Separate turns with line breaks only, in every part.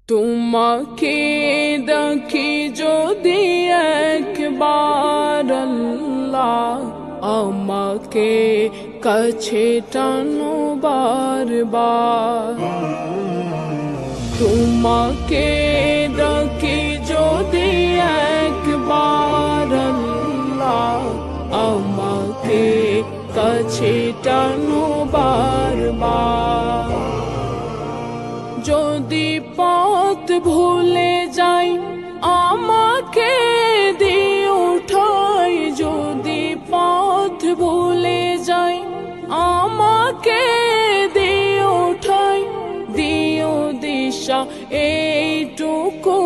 তোমাকে দেখি যদি একবার আল্লাহ, আমাকে কাছে টানো বারবার। তোমাকে দেখি যদি একবার আল্লাহ, আমাকে কাছে টানো বারবার। যদি পথ ভুলে যাই আমাকে দিও ঠাই, যদি পথ ভুলে যাই আমাকে দিও ঠাই, দিও দিশা এইটুকু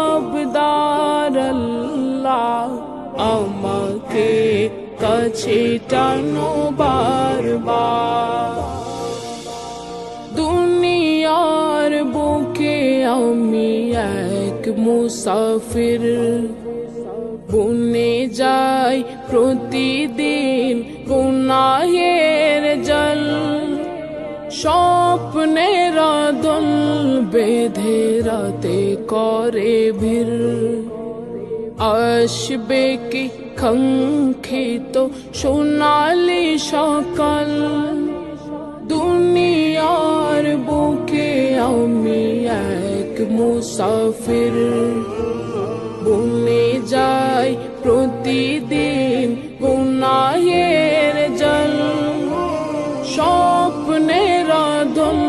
আবদার আল্লাহ, আমাকে কাছে টানো বারবার। দুনিয়ার বুকে আমি এক মুসাফির, বুনে যাই প্রতিদিন গুনাহের জল। স্বপ্নের দল বেঁধে রাতে করে ভিড়, আসবে কি কাঙ্ক্ষিত সোনালি সকাল। দুনিয়ার বুকে আমি এক মুসাফির, বুনে যাই প্রতিদিন গুনাহের জল। স্বপ্নের দল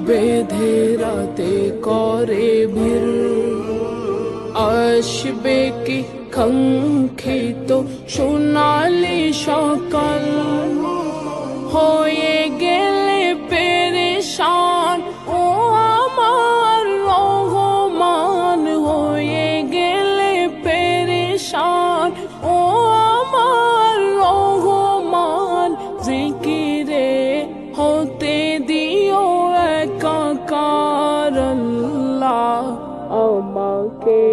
বেঁধে রাতে করে ভিড়, আসবে কি কাঙ্ক্ষিত সোনালি সকাল। হয়ে গেলে পেরেশান ও আমার রহমান, হয়ে গেলে পেরেশান ও আমার রহমান। জিকিরে হতে দিও একাকার আল্লাহ, আমাকে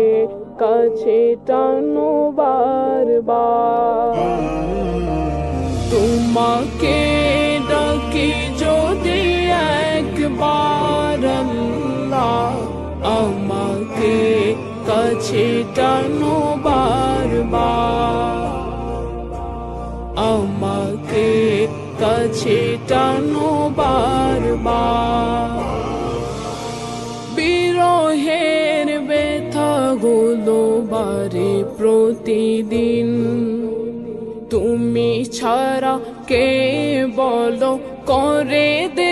কাছে টানো বারবার। তোমাকে ডাকি যদি একবার আল্লাহ, আমাকে কাছে টানো বারবার, আমাকে কাছে টানো বারবার। বিরহের ব্যথাগুলো বারে প্রতিদিন, তুমি ছাড়া কে বলো করে দে